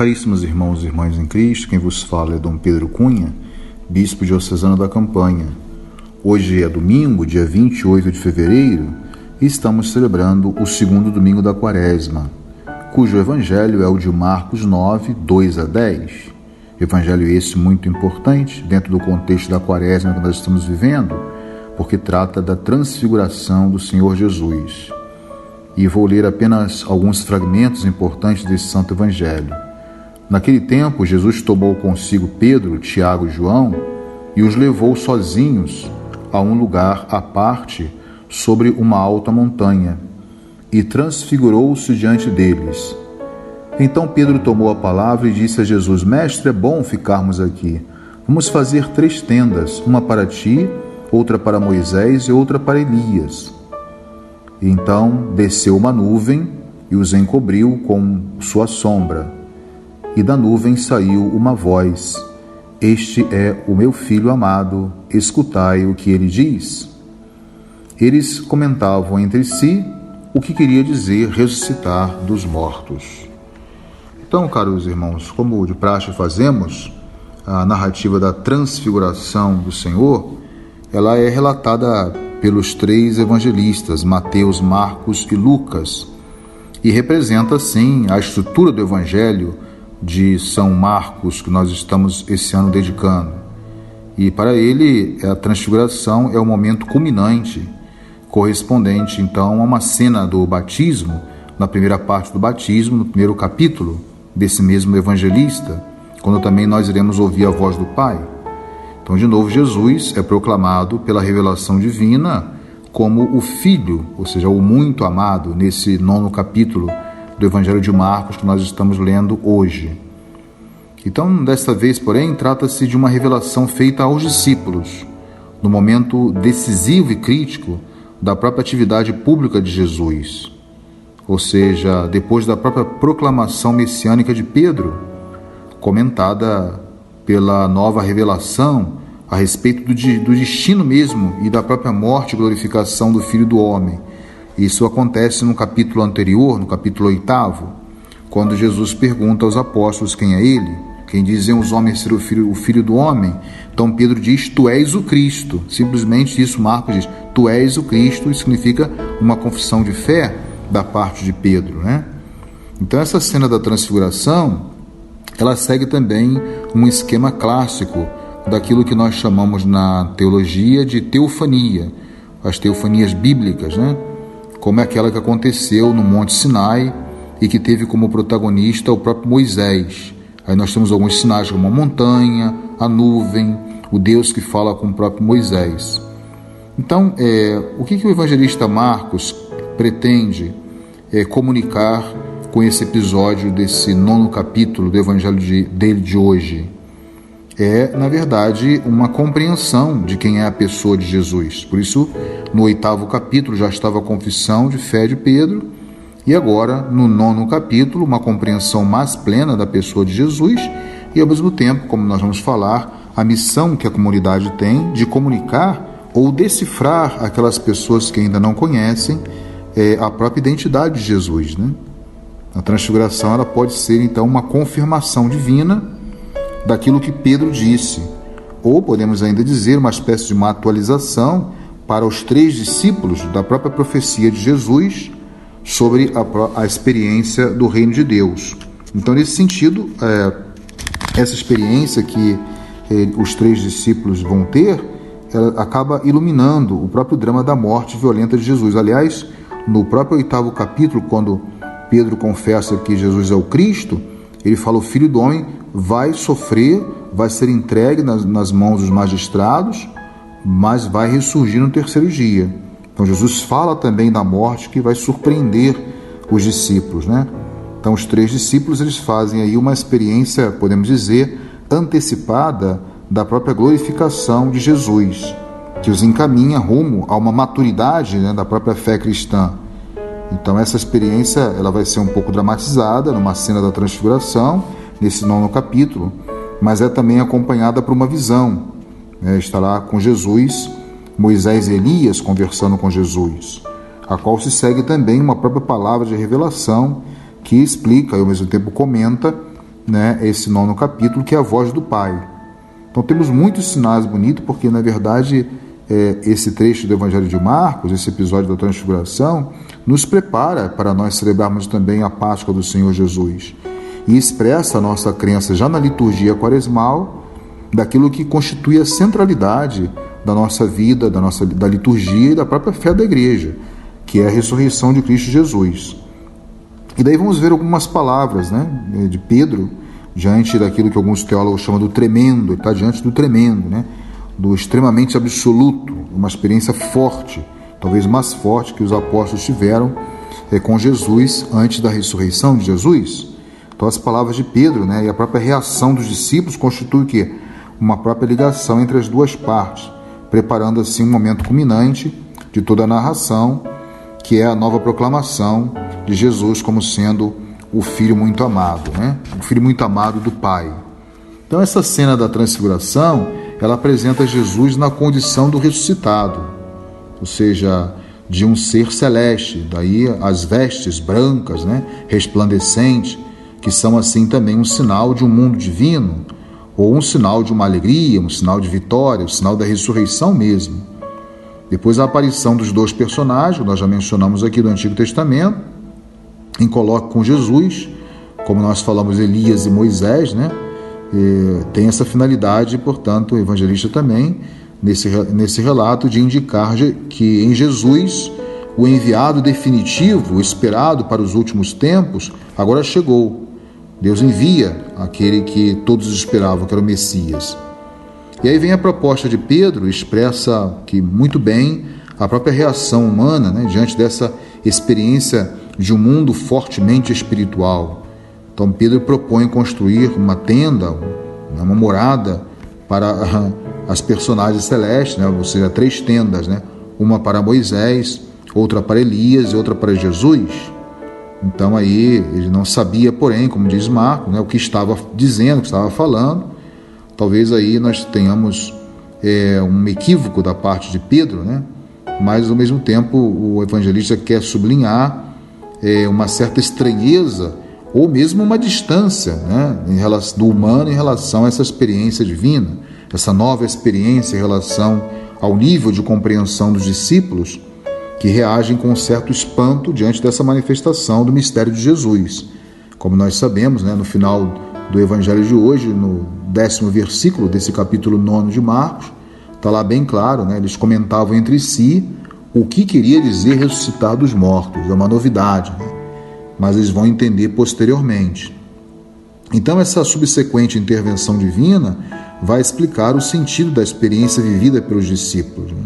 Caríssimos irmãos e irmãs em Cristo, quem vos fala é Dom Pedro Cunha, Bispo diocesano da Campanha. Hoje é domingo, dia 28 de fevereiro, e estamos celebrando o segundo domingo da Quaresma, cujo evangelho é o de Marcos 9, 2 a 10. Evangelho esse muito importante dentro do contexto da Quaresma que nós estamos vivendo, porque trata da transfiguração do Senhor Jesus. E vou ler apenas alguns fragmentos importantes desse Santo Evangelho. Naquele tempo, Jesus tomou consigo Pedro, Tiago e João e os levou sozinhos a um lugar à parte sobre uma alta montanha e transfigurou-se diante deles. Então Pedro tomou a palavra e disse a Jesus: Mestre, é bom ficarmos aqui. Vamos fazer 3 tendas, uma para ti, outra para Moisés e outra para Elias. E então desceu uma nuvem e os encobriu com sua sombra. E da nuvem saiu uma voz: Este é o meu filho amado, escutai o que ele diz. Eles comentavam entre si o que queria dizer ressuscitar dos mortos. Então, caros irmãos, como de praxe fazemos, a narrativa da transfiguração do Senhor, ela é relatada pelos 3 evangelistas, Mateus, Marcos e Lucas, e representa, sim, a estrutura do Evangelho de São Marcos, que nós estamos esse ano dedicando. E para ele, a transfiguração é o momento culminante, correspondente então a uma cena do batismo, na primeira parte do batismo, no primeiro capítulo desse mesmo evangelista, quando também nós iremos ouvir a voz do Pai. Então, de novo, Jesus é proclamado pela revelação divina como o Filho, ou seja, o muito amado, nesse 9º capítulo do Evangelho de Marcos que nós estamos lendo hoje. Então, desta vez, porém, trata-se de uma revelação feita aos discípulos, no momento decisivo e crítico da própria atividade pública de Jesus, ou seja, depois da própria proclamação messiânica de Pedro, comentada pela nova revelação a respeito do destino mesmo e da própria morte e glorificação do Filho do Homem. Isso acontece no capítulo anterior, no capítulo 8º, quando Jesus pergunta aos apóstolos quem é ele, quem dizem os homens ser o filho do Homem. Então Pedro diz: Tu és o Cristo. Simplesmente isso, Marcos diz: Tu és o Cristo, isso significa uma confissão de fé da parte de Pedro, né? Então essa cena da transfiguração, ela segue também um esquema clássico daquilo que nós chamamos na teologia de teofania, as teofanias bíblicas, né? Como é aquela que aconteceu no Monte Sinai e que teve como protagonista o próprio Moisés. Aí nós temos alguns sinais como a montanha, a nuvem, o Deus que fala com o próprio Moisés. Então, o que o evangelista Marcos pretende comunicar com esse episódio desse 9º capítulo do evangelho dele de hoje? É, na verdade, uma compreensão de quem é a pessoa de Jesus. Por isso, no 8º capítulo já estava a confissão de fé de Pedro, e agora, no 9º capítulo, uma compreensão mais plena da pessoa de Jesus e, ao mesmo tempo, como nós vamos falar, a missão que a comunidade tem de comunicar ou decifrar aquelas pessoas que ainda não conhecem a própria identidade de Jesus, né? A transfiguração ela pode ser, então, uma confirmação divina daquilo que Pedro disse, ou podemos ainda dizer uma espécie de uma atualização para os 3 discípulos da própria profecia de Jesus sobre a experiência do reino de Deus. Então, nesse sentido, essa experiência que os 3 discípulos vão ter, ela acaba iluminando o próprio drama da morte violenta de Jesus. Aliás, no próprio 8º capítulo, quando Pedro confessa que Jesus é o Cristo, ele fala: o Filho do Homem vai sofrer, vai ser entregue nas mãos dos magistrados, mas vai ressurgir no 3º dia. Então Jesus fala também da morte que vai surpreender os discípulos, né? Então os 3 discípulos eles fazem aí uma experiência, podemos dizer, antecipada da própria glorificação de Jesus, que os encaminha rumo a uma maturidade, né, da própria fé cristã. Então essa experiência ela vai ser um pouco dramatizada numa cena da transfiguração, nesse 9º capítulo, mas é também acompanhada por uma visão. Está lá com Jesus, Moisés e Elias conversando com Jesus, a qual se segue também uma própria palavra de revelação que explica e ao mesmo tempo comenta né, esse 9º capítulo, que é a voz do Pai. Então temos muitos sinais bonitos, porque na verdade esse trecho do Evangelho de Marcos, esse episódio da Transfiguração, nos prepara para nós celebrarmos também a Páscoa do Senhor Jesus e expressa a nossa crença já na liturgia quaresmal daquilo que constitui a centralidade da nossa vida, da liturgia e da própria fé da Igreja, que é a ressurreição de Cristo Jesus. E daí vamos ver algumas palavras, né, de Pedro diante daquilo que alguns teólogos chamam do tremendo. Ele está diante do tremendo, né, do extremamente absoluto, uma experiência forte, talvez mais forte que os apóstolos tiveram com Jesus antes da ressurreição de Jesus. Então as palavras de Pedro, né, e a própria reação dos discípulos constitui o quê? Uma própria ligação entre as duas partes, preparando assim um momento culminante de toda a narração, que é a nova proclamação de Jesus como sendo o Filho muito amado, né? O Filho muito amado do Pai. Então essa cena da transfiguração, ela apresenta Jesus na condição do ressuscitado, ou seja, de um ser celeste, daí as vestes brancas, né, resplandecentes, que são assim também um sinal de um mundo divino, ou um sinal de uma alegria, um sinal de vitória, um sinal da ressurreição mesmo. Depois a aparição dos dois personagens, que nós já mencionamos aqui do Antigo Testamento, em colóquio com Jesus, como nós falamos, Elias e Moisés, né? Tem essa finalidade, portanto, o evangelista também, nesse relato, de indicar que em Jesus, o enviado definitivo, o esperado para os últimos tempos, agora chegou. Deus envia aquele que todos esperavam, que era o Messias. E aí vem a proposta de Pedro, expressa que muito bem a própria reação humana, né, diante dessa experiência de um mundo fortemente espiritual. Então Pedro propõe construir uma tenda, uma morada para as personagens celestes, né, ou seja, 3 tendas, né, uma para Moisés, outra para Elias e outra para Jesus. Então aí ele não sabia, porém, como diz Marcos, né, o que estava dizendo, o que estava falando. Talvez aí nós tenhamos um equívoco da parte de Pedro, né, mas ao mesmo tempo o evangelista quer sublinhar uma certa estranheza ou mesmo uma distância, né, do humano em relação a essa experiência divina, essa nova experiência em relação ao nível de compreensão dos discípulos, que reagem com um certo espanto diante dessa manifestação do mistério de Jesus. Como nós sabemos, né, no final do Evangelho de hoje, no 10º versículo desse capítulo 9 de Marcos, está lá bem claro, né, eles comentavam entre si o que queria dizer ressuscitar dos mortos. É uma novidade, né, mas eles vão entender posteriormente. Então essa subsequente intervenção divina vai explicar o sentido da experiência vivida pelos discípulos, né?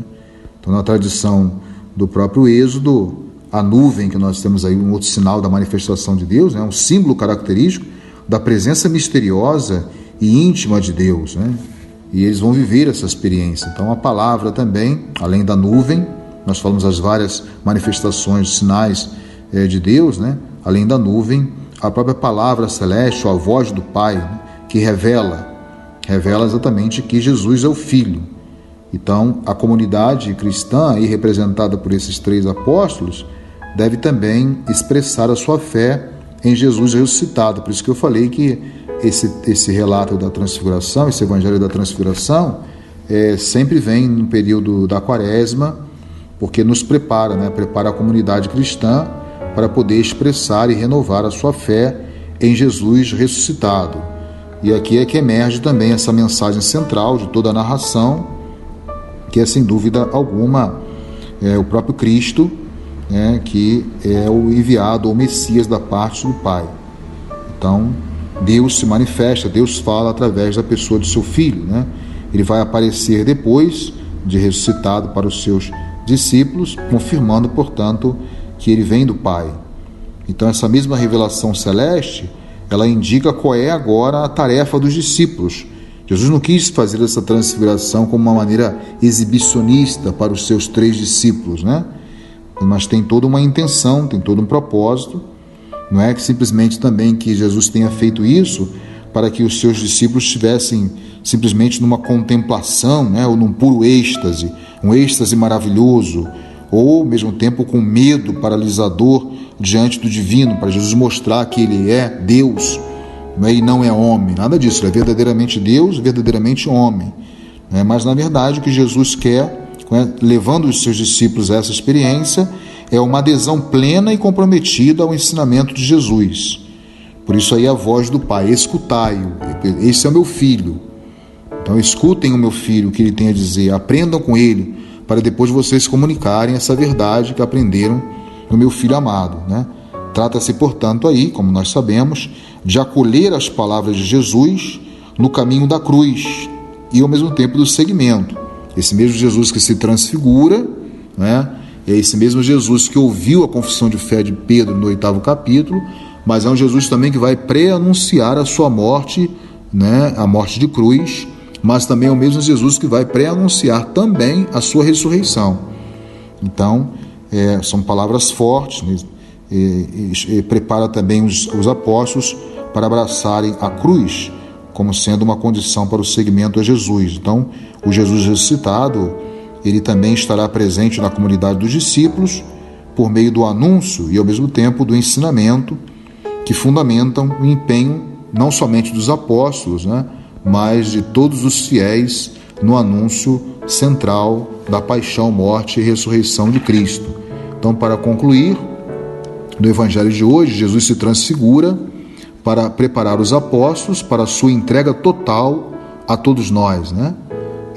Então na tradição do próprio Êxodo, a nuvem que nós temos aí, um outro sinal da manifestação de Deus, né? Um símbolo característico da presença misteriosa e íntima de Deus, né? E eles vão viver essa experiência. Então a palavra também, além da nuvem, nós falamos as várias manifestações, sinais de Deus, né? Além da nuvem, a própria palavra celeste, a voz do Pai, né? Que revela exatamente que Jesus é o Filho. Então, a comunidade cristã, aí representada por esses 3 apóstolos, deve também expressar a sua fé em Jesus ressuscitado. Por isso que eu falei que esse relato da transfiguração, esse evangelho da transfiguração, sempre vem no período da quaresma, porque nos prepara, né? Prepara a comunidade cristã para poder expressar e renovar a sua fé em Jesus ressuscitado. E aqui é que emerge também essa mensagem central de toda a narração, que é sem dúvida alguma o próprio Cristo, né, que é o enviado, o Messias da parte do Pai. Então Deus se manifesta, Deus fala através da pessoa do seu Filho, né? Ele vai aparecer depois de ressuscitado para os seus discípulos, confirmando, portanto, que ele vem do Pai. Então essa mesma revelação celeste, ela indica qual é agora a tarefa dos discípulos. Jesus não quis fazer essa transfiguração como uma maneira exibicionista para os seus 3 discípulos, né? Mas tem toda uma intenção, tem todo um propósito. Não é que simplesmente também que Jesus tenha feito isso para que os seus discípulos estivessem simplesmente numa contemplação, né? Ou num puro êxtase, um êxtase maravilhoso, ou ao mesmo tempo com medo paralisador diante do divino, para Jesus mostrar que ele é Deus, e não é homem, nada disso. Ele é verdadeiramente Deus, verdadeiramente homem. Mas, na verdade, o que Jesus quer, levando os seus discípulos a essa experiência, é uma adesão plena e comprometida ao ensinamento de Jesus. Por isso aí a voz do Pai: escutai-o, esse é o meu filho. Então escutem o meu filho, o que ele tem a dizer, aprendam com ele, para depois vocês comunicarem essa verdade que aprenderam no meu filho amado. Trata-se, portanto, aí, como nós sabemos, de acolher as palavras de Jesus no caminho da cruz e, ao mesmo tempo, do seguimento. Esse mesmo Jesus que se transfigura, é esse mesmo Jesus que ouviu a confissão de fé de Pedro no 8º capítulo, mas é um Jesus também que vai pré-anunciar a sua morte, a morte de cruz, mas também é o mesmo Jesus que vai pré-anunciar também a sua ressurreição. Então, são palavras fortes, e prepara também os apóstolos para abraçarem a cruz como sendo uma condição para o seguimento a Jesus. Então, o Jesus ressuscitado, ele também estará presente na comunidade dos discípulos por meio do anúncio e, ao mesmo tempo, do ensinamento que fundamentam o empenho não somente dos apóstolos, mas de todos os fiéis no anúncio central da paixão, morte e ressurreição de Cristo. Então, para concluir, no Evangelho de hoje, Jesus se transfigura para preparar os apóstolos para a sua entrega total a todos nós,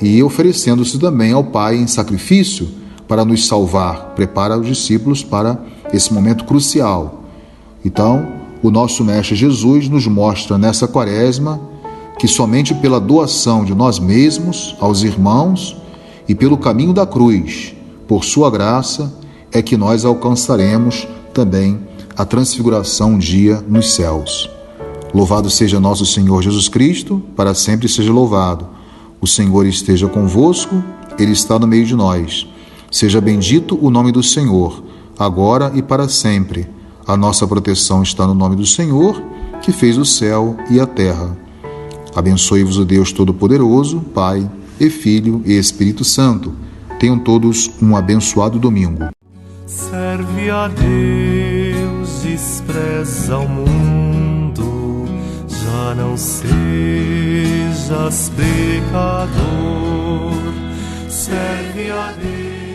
e oferecendo-se também ao Pai em sacrifício para nos salvar, prepara os discípulos para esse momento crucial. Então, o nosso Mestre Jesus nos mostra nessa quaresma que somente pela doação de nós mesmos aos irmãos e pelo caminho da cruz, por sua graça, é que nós alcançaremos também a transfiguração um dia nos céus. Louvado seja nosso Senhor Jesus Cristo, para sempre seja louvado. O Senhor esteja convosco, Ele está no meio de nós. Seja bendito o nome do Senhor, agora e para sempre. A nossa proteção está no nome do Senhor, que fez o céu e a terra. Abençoe-vos o Deus Todo-Poderoso, Pai e Filho e Espírito Santo. Tenham todos um abençoado domingo. Serve a Deus, despreza o mundo, já não sejas pecador. Serve a Deus.